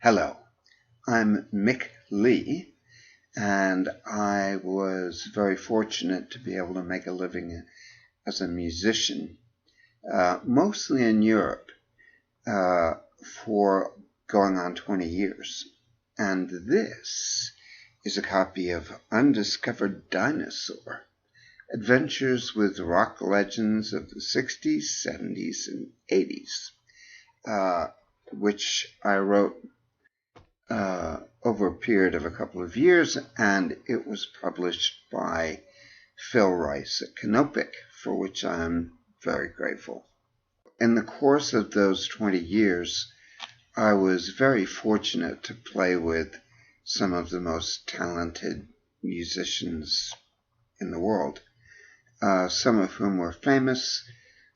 Hello, I'm Mick Lee, and I was very fortunate to be able to make a living as a musician, mostly in Europe, for going on 20 years. And this is a copy of Undiscovered Dinosaur, Adventures with Rock Legends of the 60s, 70s, and 80s, which I wrote over a period of a couple of years, and it was published by Phil Rice at Canopic, for which I'm very grateful. In the course of those 20 years, I was very fortunate to play with some of the most talented musicians in the world, some of whom were famous,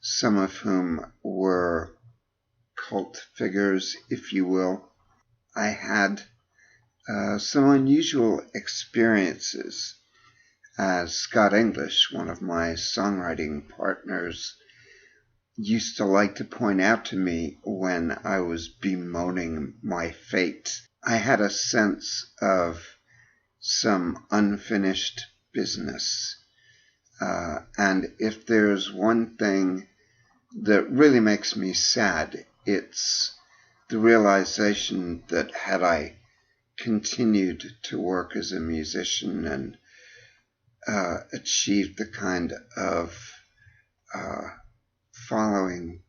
some of whom were cult figures, if you will. I had some unusual experiences, as Scott English, one of my songwriting partners, used to like to point out to me when I was bemoaning my fate. I had a sense of some unfinished business. And if there's one thing that really makes me sad, it's the realization that had I continued to work as a musician and achieved the kind of following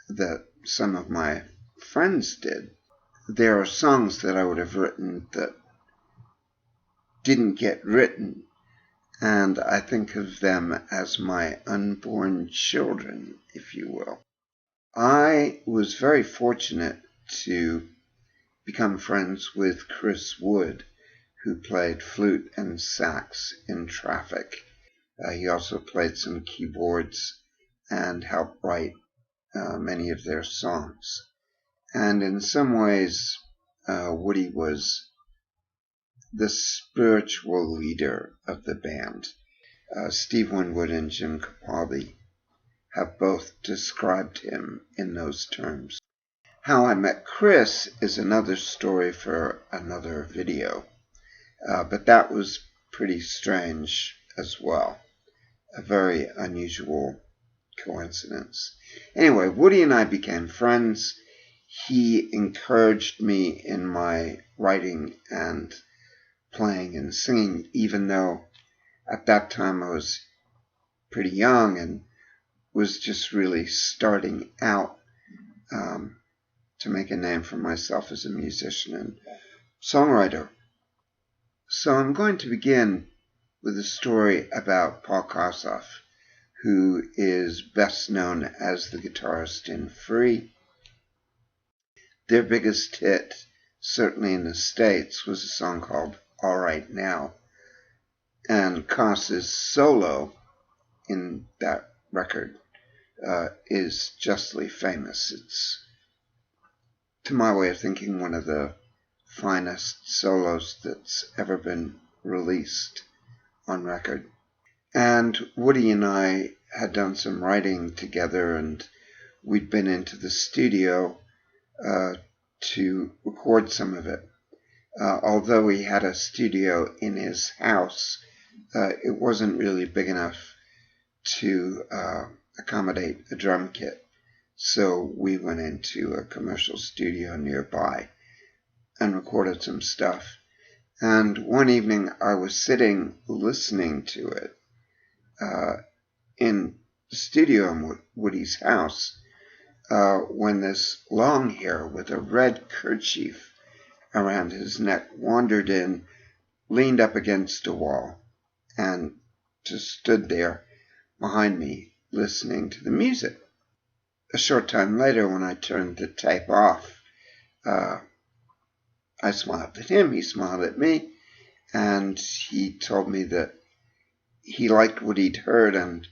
that some of my friends did, there are songs that I would have written that didn't get written, and I think of them as my unborn children, if you will. I was very fortunate to become friends with Chris Wood, who played flute and sax in Traffic. He also played some keyboards and helped write many of their songs. And in some ways, Woody was the spiritual leader of the band. Steve Winwood and Jim Capaldi have both described him in those terms. How I met Chris is another story for another video, but that was pretty strange as well. A very unusual coincidence. Anyway, Woody and I became friends. He encouraged me in my writing and playing and singing, even though at that time I was pretty young and was just really starting out to make a name for myself as a musician and songwriter. So I'm going to begin with a story about Paul Kossoff, who is best known as the guitarist in Free. Their biggest hit, certainly in the States, was a song called All Right Now. And Koss's solo in that record is justly famous. It's, to my way of thinking, one of the finest solos that's ever been released on record. And Woody and I had done some writing together, and we'd been into the studio to record some of it. Although he had a studio in his house, it wasn't really big enough to accommodate a drum kit. So we went into a commercial studio nearby and recorded some stuff. And one evening I was sitting listening to it in the studio in Woody's house when this long hair with a red kerchief around his neck wandered in, leaned up against a wall, and just stood there behind me listening to the music. A short time later, when I turned the tape off, I smiled at him, he smiled at me, and he told me that he liked what he'd heard and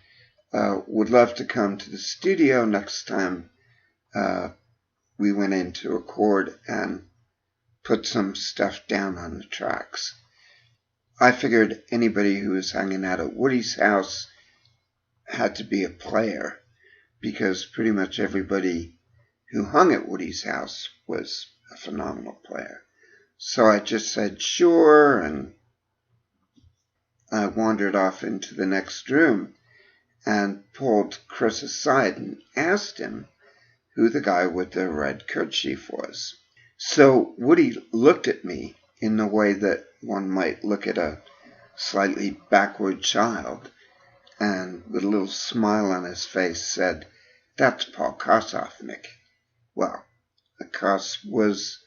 would love to come to the studio next time we went in to record and put some stuff down on the tracks. I figured anybody who was hanging out at Woody's house had to be a player, because pretty much everybody who hung at Woody's house was a phenomenal player. So I just said, sure, and I wandered off into the next room and pulled Chris aside and asked him who the guy with the red kerchief was. So Woody looked at me in the way that one might look at a slightly backward child, and with a little smile on his face said, "That's Paul Kossoff, Mick." Well, Koss was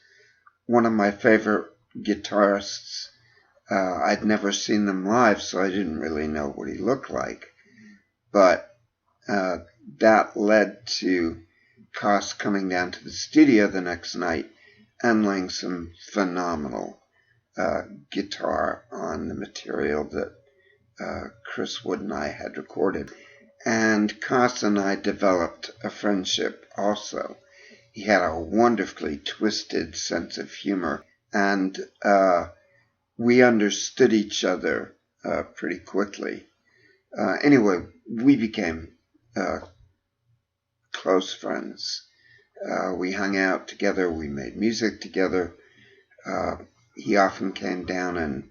one of my favorite guitarists. I'd never seen them live, so I didn't really know what he looked like. But that led to Koss coming down to the studio the next night and laying some phenomenal guitar on the material that Chris Wood and I had recorded. And Koss and I developed a friendship also. He had a wonderfully twisted sense of humor, and we understood each other pretty quickly. Anyway, we became close friends. We hung out together, we made music together. He often came down and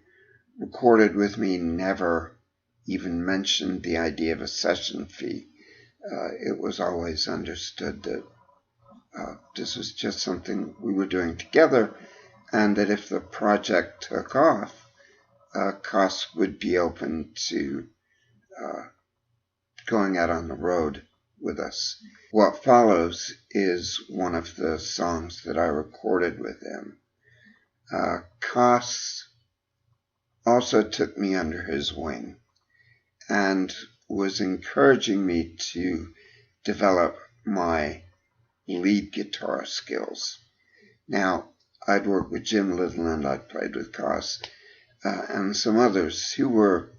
recorded with me, never even mentioned the idea of a session fee. It was always understood that this was just something we were doing together, and that if the project took off, Koss would be open to going out on the road with us. What follows is one of the songs that I recorded with him. Koss also took me under his wing and was encouraging me to develop my lead guitar skills. Now, I'd worked with Jim Little, I'd played with Koss, and some others who were,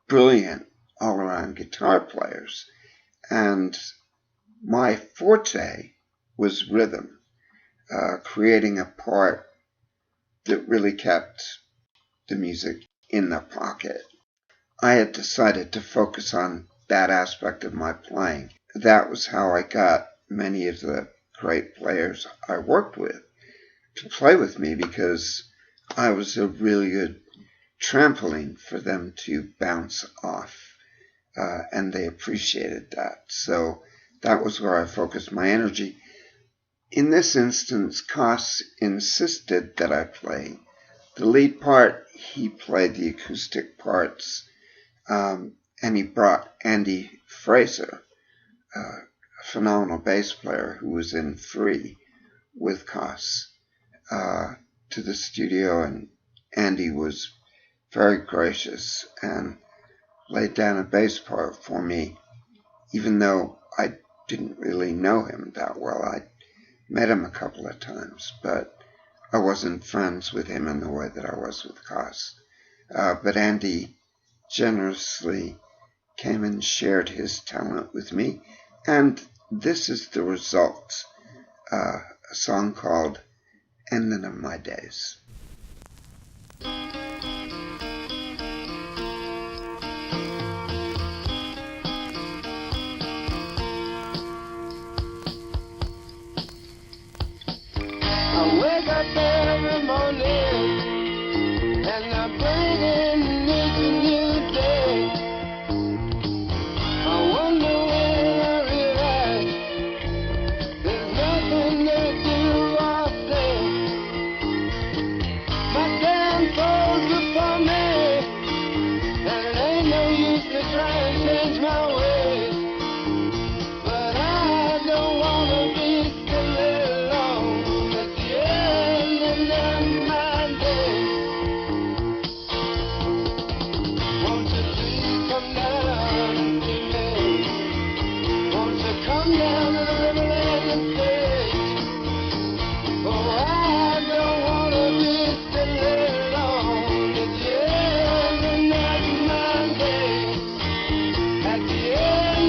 brilliant all-around guitar players. And my forte was rhythm, creating a part that really kept the music in the pocket. I had decided to focus on that aspect of my playing. That was how I got many of the great players I worked with to play with me, because I was a really good trampoline for them to bounce off, and they appreciated that. So that was where I focused my energy. In this instance, Koss insisted that I play the lead part. He played the acoustic parts, and he brought Andy Fraser, a phenomenal bass player who was in Free with Koss, to the studio, and Andy was very gracious and laid down a bass part for me, even though I didn't really know him that well. I met him a couple of times, but I wasn't friends with him in the way that I was with Koss. But Andy generously came and shared his talent with me, and this is the result, a song called "Ending of My Days." I wake up every morning and I bring in each new day. I wonder when I realize there's nothing to do or say. My time falls before me, and it ain't no use to try and change my ways. But I don't wanna be still alone at the end of my days. Won't you please come down and see me? Won't you come down to the Riverland and stay? Oh, I don't wanna be still alone at the end of my days. At the end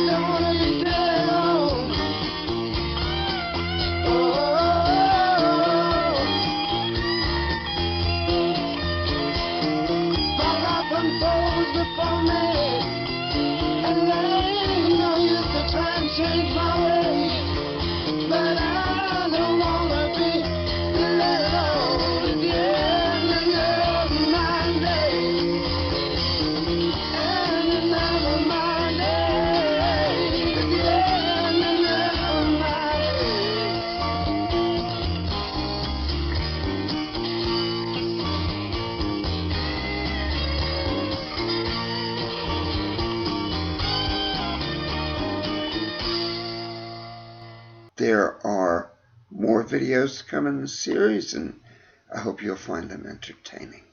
don't wanna be sad alone. My life unfolds before me, and there ain't no use to try and change my ways. But I don't wanna be still alone at the end of my days. And another my days at the end of my days. There are more videos to come in the series, and I hope you'll find them entertaining.